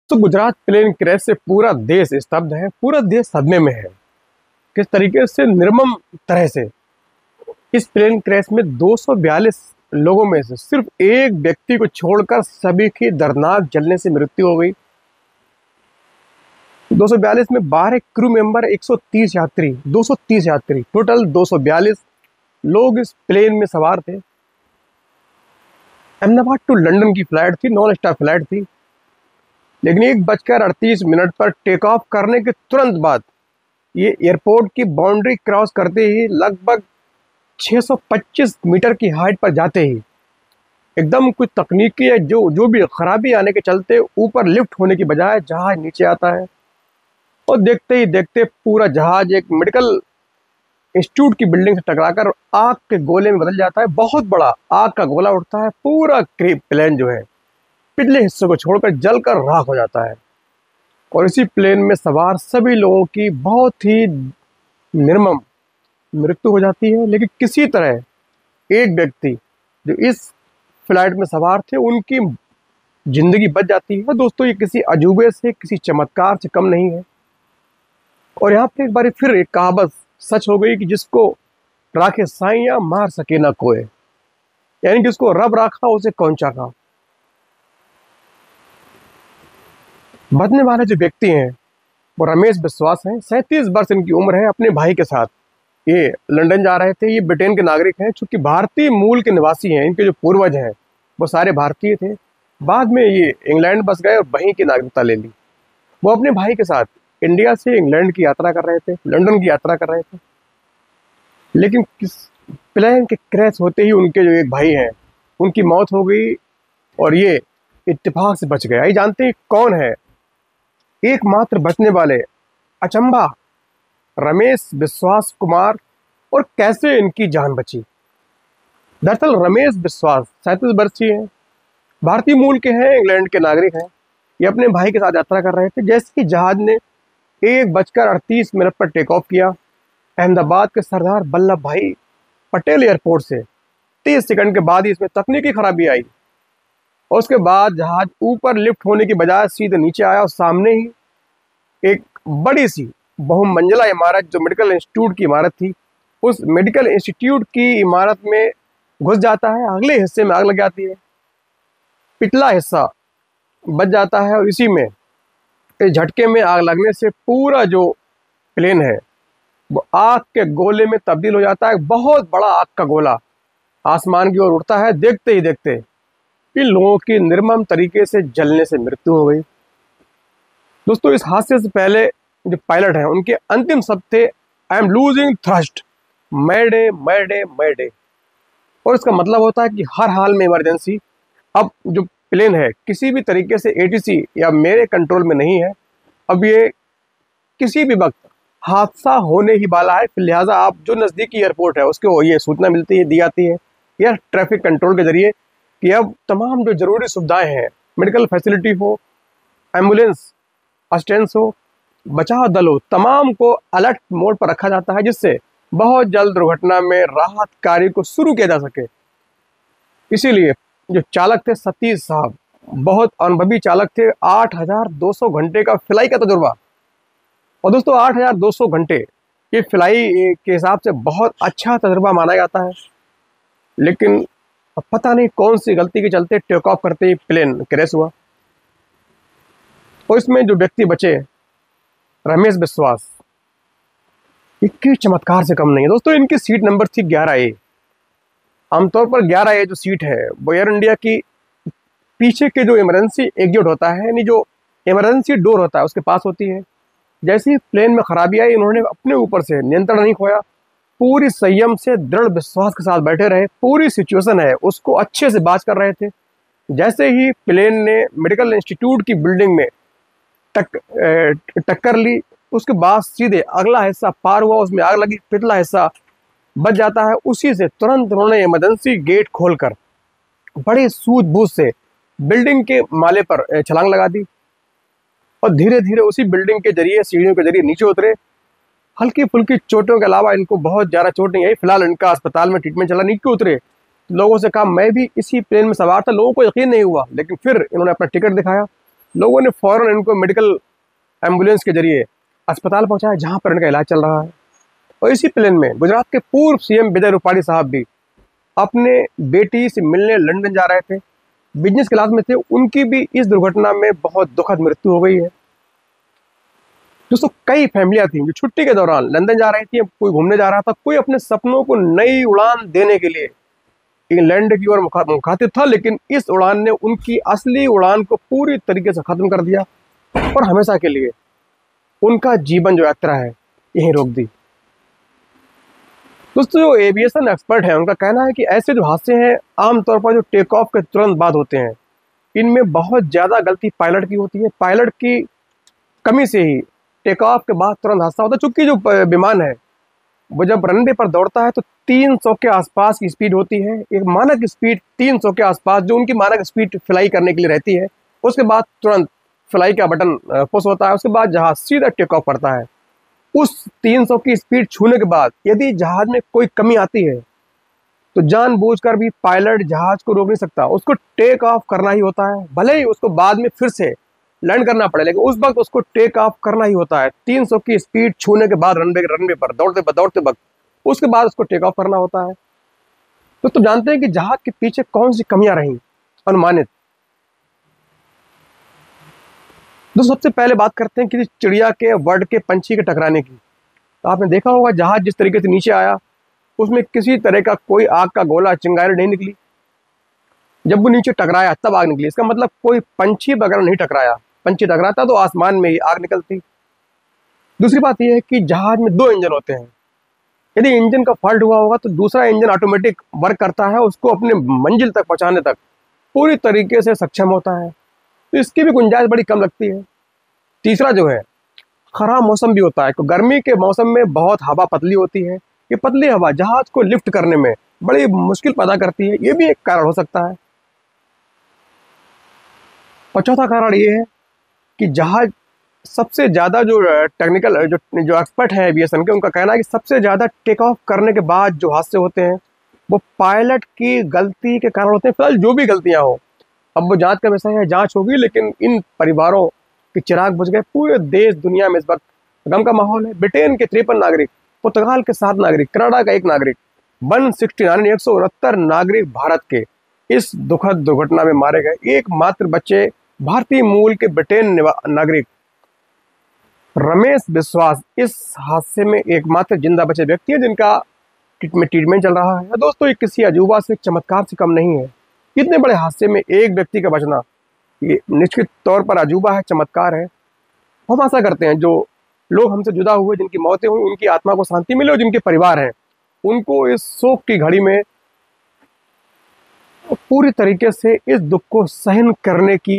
तो Gujarat plane crash से पूरा देश स्तब्ध है, पूरा देश सदमे में है। किस तरीके से निर्मम तरह से इस प्लेन क्रैश में 242 लोगों में से सिर्फ एक व्यक्ति को छोड़कर सभी की दर्दनाक जलने से मृत्यु हो गई। 242 में 12 क्रू मेंबर, 130 यात्री, 230 यात्री, टोटल 242 लोग इस प्लेन में सवार थे। अहमदाबाद टू लंदन की फ्लाइट थी, नॉन स्टॉप फ्लाइट थी। लेकिन 1:38 पर टेक ऑफ करने के तुरंत बाद ये एयरपोर्ट की बाउंड्री क्रॉस करते ही लगभग 625 मीटर की हाइट पर जाते ही एकदम कुछ तकनीकी है जो भी खराबी आने के चलते ऊपर लिफ्ट होने की बजाय जहाज नीचे आता है और देखते ही देखते पूरा जहाज एक मेडिकल इंस्टीट्यूट की बिल्डिंग से टकराकर आग के गोले में बदल जाता है। बहुत बड़ा आग का गोला उठता है, पूरा प्लेन जो है पिछले हिस्से को छोड़कर जलकर राख हो जाता है और इसी प्लेन में सवार सभी लोगों की बहुत ही निर्मम मृत्यु हो जाती है। लेकिन किसी तरह एक व्यक्ति जो इस फ्लाइट में सवार थे उनकी जिंदगी बच जाती है। दोस्तों, ये किसी अजूबे से, किसी चमत्कार से कम नहीं है। और यहाँ पे एक बार फिर एक कहावत सच हो गई कि जिसको राखे साइयां मार सके ना कोई, यानी जिसको रब राखा उसे कौन चाहा। बचने वाले जो व्यक्ति हैं वो रमेश विश्वास हैं। 37 वर्ष इनकी उम्र है। अपने भाई के साथ ये लंदन जा रहे थे। ये ब्रिटेन के नागरिक हैं, चूंकि भारतीय मूल के निवासी हैं। इनके जो पूर्वज हैं वो सारे भारतीय थे। बाद में ये इंग्लैंड बस गए और वहीं की नागरिकता ले ली। वो अपने भाई के साथ इंडिया से इंग्लैंड की यात्रा कर रहे थे, लंदन की यात्रा कर रहे थे। लेकिन किस प्लेन के क्रैश होते ही उनके जो एक भाई हैं उनकी मौत हो गई और ये इत्तेफाक से बच गए। ये जानते हैं कौन है एकमात्र बचने वाले? अचंभा, रमेश विश्वास कुमार। और कैसे इनकी जान बची? दरअसल रमेश विश्वास 37 वर्षीय हैं, भारतीय मूल के हैं, इंग्लैंड के नागरिक हैं। ये अपने भाई के साथ यात्रा कर रहे थे। जैसे ही जहाज ने 1:38 पर टेक ऑफ किया, अहमदाबाद के सरदार वल्लभ भाई पटेल एयरपोर्ट से 30 सेकंड के बाद ही इसमें तकनीकी खराबी आई और उसके बाद जहाज ऊपर लिफ्ट होने की बजाय सीधे नीचे आया और सामने ही एक बड़ी सी बहुमंजिला इमारत जो मेडिकल इंस्टीट्यूट की इमारत थी, उस मेडिकल इंस्टीट्यूट की इमारत में घुस जाता है। अगले हिस्से में आग लग जाती है, पिछला हिस्सा बच जाता है और इसी में इस झटके में आग लगने से पूरा जो प्लेन है वो आग के गोले में तब्दील हो जाता है। बहुत बड़ा आग का गोला आसमान की ओर उड़ता है। देखते ही देखते इन लोगों की निर्मम तरीके से जलने से मृत्यु हो गई। दोस्तों, इस हादसे से पहले जो पायलट हैं उनके अंतिम शब्द थे, आई एम लूजिंग थ्रस्ट, मैडे मैडे मैडे। और इसका मतलब होता है कि हर हाल में इमरजेंसी। अब जो प्लेन है किसी भी तरीके से एटीसी या मेरे कंट्रोल में नहीं है। अब ये किसी भी वक्त हादसा होने ही वाला है। लिहाजा आप जो नज़दीकी एयरपोर्ट है उसको ये सूचना मिलती है, दी जाती है या ट्रैफिक कंट्रोल के जरिए कि अब तमाम जो ज़रूरी सुविधाएं हैं, मेडिकल फैसिलिटी हो, एम्बुलेंस असिस्टेंस हो, बचाव दल हो, तमाम को अलर्ट मोड पर रखा जाता है जिससे बहुत जल्द दुर्घटना में राहत कार्य को शुरू किया जा सके। इसीलिए जो चालक थे सतीश साहब, बहुत अनुभवी चालक थे। 8,200 घंटे का फ्लाई का तजुर्बा। और दोस्तों, 8,200 घंटे ये फ्लाई के हिसाब से बहुत अच्छा तजुर्बा माना जाता है। लेकिन अब पता नहीं कौन सी गलती के चलते टेक ऑफ करते ही प्लेन क्रैश हुआ और इसमें जो व्यक्ति बचे, रमेश विश्वास, इक्कीस चमत्कार से कम नहीं है। दोस्तों, इनकी सीट नंबर थी 11A। आमतौर पर 11A जो सीट है वो एयर इंडिया की पीछे के जो इमरजेंसी एग्जिट होता है, यानी जो इमरजेंसी डोर होता है, उसके पास होती है। जैसे ही प्लेन में खराबी आई, इन्होंने अपने ऊपर से नियंत्रण नहीं खोया, पूरी संयम से दृढ़ विश्वास के साथ बैठे रहे। पूरी सिचुएशन है उसको अच्छे से बात कर रहे थे। जैसे ही प्लेन ने मेडिकल इंस्टीट्यूट की बिल्डिंग में टक्कर ली, उसके बाद सीधे अगला हिस्सा पार हुआ, उसमें आग लगी, पिछला हिस्सा बच जाता है। उसी से तुरंत उन्होंने इमरजेंसी गेट खोलकर बड़े सूझबूझ से बिल्डिंग के माले पर छलांग लगा दी और धीरे धीरे उसी बिल्डिंग के जरिए, सीढ़ियों के जरिए नीचे उतरे। हल्की फुल्की चोटों के अलावा इनको बहुत ज़्यादा चोट नहीं आई। फिलहाल इनका अस्पताल में ट्रीटमेंट चला। नीचे उतरे, लोगों से कहा मैं भी इसी प्लेन में सवार था। लोगों को यकीन नहीं हुआ, लेकिन फिर इन्होंने अपना टिकट दिखाया लोगों ने फौरन इनको मेडिकल एम्बुलेंस के जरिए अस्पताल पहुंचाया जहां पर इनका इलाज चल रहा है। और इसी प्लेन में गुजरात के पूर्व सीएम विजय रूपाणी साहब भी अपने बेटी से मिलने लंदन जा रहे थे, बिजनेस क्लास में थे। उनकी भी इस दुर्घटना में बहुत दुखद मृत्यु हो गई है। दोस्तों, कई फैमिलियां थी जो छुट्टी के दौरान लंदन जा रही थी, कोई घूमने जा रहा था, कोई अपने सपनों को नई उड़ान देने के लिए इंग्लैंड की ओर मुखातिब था, लेकिन इस उड़ान ने उनकी असली उड़ान को पूरी तरीके से खत्म कर दिया और हमेशा के लिए उनका जीवन जो यात्रा है यहीं रोक दी। दोस्तों, जो एविएशन एक्सपर्ट हैं उनका कहना है कि ऐसे जो हादसे हैं आमतौर पर जो टेक ऑफ के तुरंत बाद होते हैं, इनमें बहुत ज़्यादा गलती पायलट की होती है। पायलट की कमी से ही टेक ऑफ के बाद तुरंत हादसा होता है। चूंकि जो विमान है वो जब रनवे पर दौड़ता है तो 300 के आसपास की स्पीड होती है, एक मानक स्पीड 300 के आसपास जो उनकी मानक स्पीड फ्लाई करने के लिए रहती है। उसके बाद तुरंत फ्लाई का बटन पुश होता है, उसके बाद जहाज सीधा टेक ऑफ करता है। उस 300 की स्पीड छूने के बाद यदि जहाज में कोई कमी आती है तो जानबूझकर भी पायलट जहाज को रोक नहीं सकता, उसको टेक ऑफ करना ही होता है। भले ही उसको बाद में फिर से लैंड करना पड़े, लेकिन उस वक्त उसको टेक ऑफ करना ही होता है। 300 की स्पीड छूने के बाद रनवे पर दौड़ते वक्त उसके बाद उसको टेक ऑफ करना होता है। तो जानते हैं कि जहाज के पीछे कौन सी कमियां रही अनुमानित। दोस्तों, सबसे पहले बात करते हैं कि चिड़िया के वर्ड के पंछी के टकराने की। तो आपने देखा होगा जहाज जिस तरीके से नीचे आया उसमें किसी तरह का कोई आग का गोला चिंगारी नहीं निकली। जब वो नीचे टकराया तब आग निकली। इसका मतलब कोई पंछी वगैरह नहीं टकराया। पंछी टकराता तो आसमान में ही आग निकलती। दूसरी बात यह है कि जहाज में 2 इंजन होते हैं। यदि इंजन का फॉल्ट हुआ होगा तो दूसरा इंजन ऑटोमेटिक वर्क करता है, उसको अपने मंजिल तक पहुंचाने तक पूरी तरीके से सक्षम होता है। तो इसकी भी गुंजाइश बड़ी कम लगती है। तीसरा जो है, खराब मौसम भी होता है। तो गर्मी के मौसम में बहुत हवा पतली होती है। ये पतली हवा जहाज को लिफ्ट करने में बड़ी मुश्किल पैदा करती है। ये भी एक कारण हो सकता है। और चौथा कारण ये है कि जहाज सबसे ज़्यादा जो टेक्निकल जो एक्सपर्ट हैं एविएशन के, उनका कहना है कि सबसे ज़्यादा टेक ऑफ करने के बाद जो हादसे होते हैं वो पायलट की गलती के कारण होते हैं। फिलहाल जो भी गलतियां हो, अब वो जांच का विषय है, जांच होगी, लेकिन इन परिवारों के चिराग बुझ गए। पूरे देश दुनिया में इस वक्त गम का माहौल है। ब्रिटेन के 53 नागरिक, पुर्तगाल के 7 नागरिक, कनाडा का 1 नागरिक, 169 नागरिक भारत के इस दुखद दुर्घटना में मारे गए। एकमात्र बच्चे भारतीय मूल के ब्रिटेन नागरिक रमेश विश्वास इस हादसे में एकमात्र जिंदा बचे व्यक्ति है जिनका ट्रीटमेंट चल रहा है। दोस्तों, ये किसी अजूबा से चमत्कार से कम नहीं है। इतने बड़े हादसे में एक व्यक्ति का बचना ये निश्चित तौर पर अजूबा है, चमत्कार है। हम आशा करते हैं जो लोग हमसे जुदा हुए, जिनकी मौतें हुई, उनकी आत्मा को शांति मिले और जिनके परिवार हैं उनको इस शोक की घड़ी में पूरी तरीके से इस दुख को सहन करने की